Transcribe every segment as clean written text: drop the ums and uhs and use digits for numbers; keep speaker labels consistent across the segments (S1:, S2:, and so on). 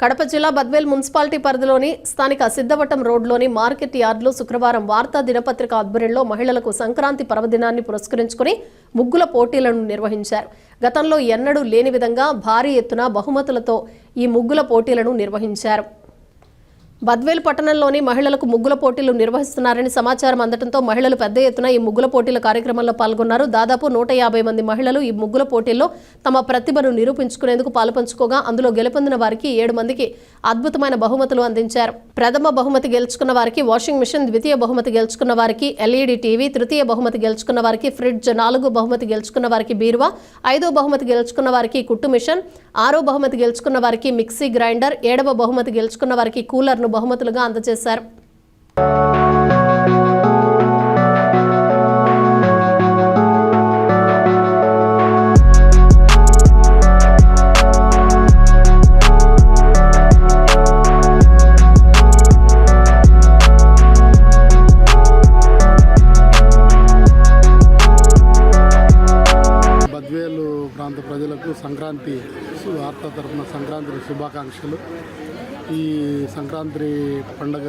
S1: కడప జిల్లా బద్వేల్ మున్సిపాలిటీ పరిధిలోని స్థానిక సిద్ధవటం రోడ్లోని మార్కెట్ యార్డ్లో శుక్రవారం వార్తా దినపత్రిక ఆధ్వర్యంలో మహిళలకు సంక్రాంతి పర్వదినాన్ని పురస్కరించుకుని ముగ్గుల పోటీలను నిర్వహించారు. గతంలో ఎన్నడూ లేని విధంగా భారీ ఎత్తున బహుమతులతో ఈ ముగ్గుల పోటీలను నిర్వహించారు. బద్వేల్ పట్టణంలోని మహిళలకు ముగ్గుల పోటీలు నిర్వహిస్తున్నారని సమాచారం అందడంతో మహిళలు పెద్ద ఎత్తున ఈ ముగ్గుల పోటీల కార్యక్రమంలో పాల్గొన్నారు. దాదాపు 150 మంది మహిళలు ఈ ముగ్గుల పోటీల్లో తమ ప్రతిభను నిరూపించుకునేందుకు పాలుపంచుకోగా అందులో గెలుపొందిన వారికి 7 మందికి అద్భుతమైన బహుమతులు అందించారు. ప్రథమ బహుమతి గెలుచుకున్న వారికి వాషింగ్ మిషన్, ద్వితీయ బహుమతి గెలుచుకున్న వారికి LED టీవీ, తృతీయ బహుమతి గెలుచుకున్న వారికి ఫ్రిడ్జ్, 4వ బహుమతి గెలుచుకున్న వారికి బీరువా, 5వ బహుమతి గెలుచుకున్న వారికి కుట్టు మిషన్, 6వ బహుమతి గెలుచుకున్న వారికి మిక్సీ గ్రైండర్, 7వ బహుమతి గెలుచుకున్న వారికి కూలర్ బహుమతులుగా అందజేశారు.
S2: బద్వేలు ప్రాంత ప్రజలకు సంక్రాంతి వార్తా తరపున సంక్రాంతి శుభాకాంక్షలు. ఈ సంక్రాంతి పండుగ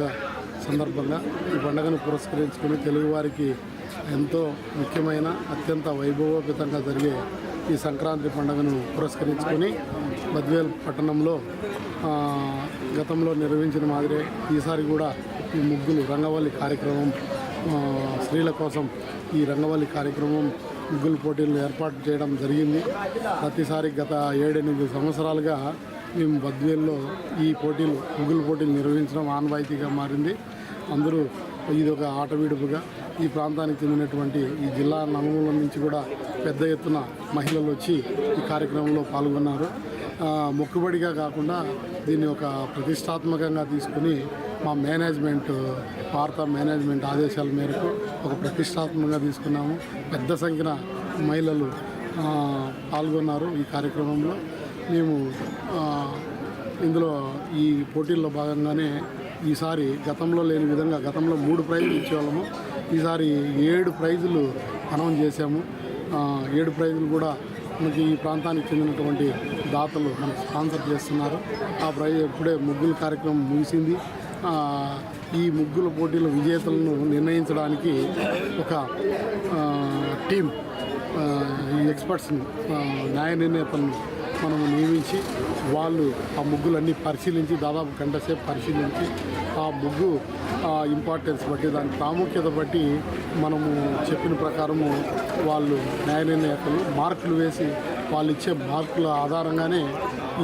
S2: సందర్భంగా ఈ పండుగను పురస్కరించుకుని తెలుగువారికి ఎంతో ముఖ్యమైన అత్యంత వైభవోపేతంగా జరిగే ఈ సంక్రాంతి పండుగను పురస్కరించుకొని బద్వేల్ పట్టణంలో గతంలో నిర్వహించిన మాదిరే ఈసారి కూడా ఈ ముగ్గులు రంగవల్లి కార్యక్రమం, స్త్రీల కోసం ఈ రంగవల్లి కార్యక్రమం ముగ్గుల పోటీలను ఏర్పాటు చేయడం జరిగింది. ప్రతిసారి గత 7-8 సంవత్సరాలుగా మేము బద్వేల్లో ఈ ముగ్గుల పోటీలు నిర్వహించడం ఆనవాయితీగా మారింది. అందరూ ఇది ఒక ఆట విడుపుగా ఈ ప్రాంతానికి చెందినటువంటి ఈ జిల్లా నలుమూల నుంచి కూడా పెద్ద ఎత్తున మహిళలు వచ్చి ఈ కార్యక్రమంలో పాల్గొన్నారు. మొక్కుబడిగా కాకుండా దీన్ని ఒక ప్రతిష్టాత్మకంగా తీసుకుని మా వార్తా మేనేజ్మెంట్ ఆదేశాల మేరకు ఒక ప్రతిష్టాత్మకంగా తీసుకున్నాము. పెద్ద సంఖ్యన మహిళలు పాల్గొన్నారు ఈ కార్యక్రమంలో. మేము ఇందులో ఈ పోటీల్లో భాగంగానే ఈసారి గతంలో లేని విధంగా గతంలో 3 ప్రైజులు ఇచ్చేవాళ్ళము. ఈసారి 7 ప్రైజులు అనౌన్స్ చేశాము. 7 ప్రైజులు కూడా మనకి ఈ ప్రాంతానికి చెందినటువంటి దాతలు మనకు స్పాన్సర్ చేస్తున్నారు. ఆ ప్రైజ్ ఇప్పుడే ముగ్గుల కార్యక్రమం ముగిసింది. ఈ ముగ్గుల పోటీల విజేతలను నిర్ణయించడానికి ఒక టీం ఎక్స్పర్ట్స్ని, న్యాయ నిర్ణేతలను మనము నియమించి వాళ్ళు ఆ ముగ్గులన్నీ పరిశీలించి దాదాపు గంట సేపు పరిశీలించి ఆ ముగ్గు ఇంపార్టెన్స్ బట్టి దాని ప్రాముఖ్యత బట్టి మనము చెప్పిన ప్రకారము వాళ్ళు న్యాయ నిర్ణేతలు మార్కులు వేసి వాళ్ళు ఇచ్చే మార్కుల ఆధారంగానే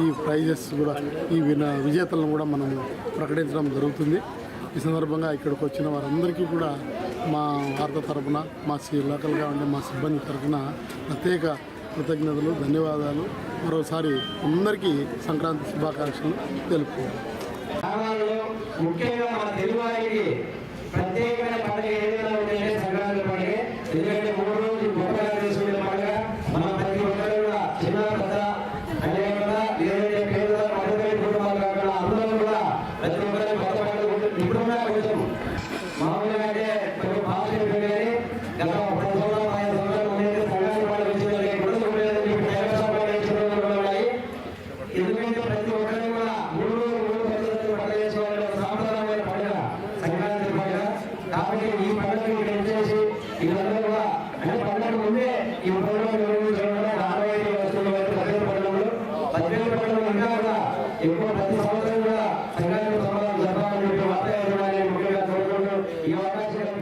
S2: ఈ ప్రైజెస్ కూడా ఈ విజేతలను కూడా మనము ప్రకటించడం జరుగుతుంది. ఈ సందర్భంగా ఇక్కడికి వచ్చిన వారందరికీ కూడా మా వార్త తరఫున లోకల్గా ఉండే మా సిబ్బంది తరఫున ప్రత్యేక కృతజ్ఞతలు, ధన్యవాదాలు. మరోసారి అందరికీ సంక్రాంతి శుభాకాంక్షలు తెలుపుకోవాలి.
S3: ముఖ్యంగా మన తెలుగు వారికి ప్రత్యేకమైన పండుగ ఏదైనా ఉందంటే సంక్రాంతి పండుగ. ఎందుకంటే 3 రోజులు గొప్పగా చేసుకునే పండుగ. మన ప్రతి ఒక్కరు కూడా చిన్న పెద్ద అనే కూడా లేదంటే పేద మధ్యతరగతి కుటుంబాలు కాకుండా అందరూ కూడా ప్రతి ఒక్కరికి కొత్త పండుగ ఇప్పుడు కూడా కొంచెం మామూలుగా అంటే కొన్ని భాషలు కానీ గత 10 సంవత్సరాలు 5 సంవత్సరాలు ఉండేది సంక్రాంతి పండుగ వచ్చిందంటే ఇప్పుడు ఉన్నాయి. ఎందుకంటే ప్రతి ఒక్కరికి కూడా 3 రోజులు పండుగ చేసుకోవాలనే సాంప్రదాయమైన పండుగ సంక్రాంతి పండుగ. కాబట్టి ఈ పండుగని పెంచేసి ఇవన్నీ కూడా అంటే పండుగ ముందే ఈ పండుగ నిర్వహించడం ఆనవాయితీ వస్తువులు బద్వేలు పట్టణంలో ఇంకా కూడా ఎక్కువ ప్రతి సంవత్సరం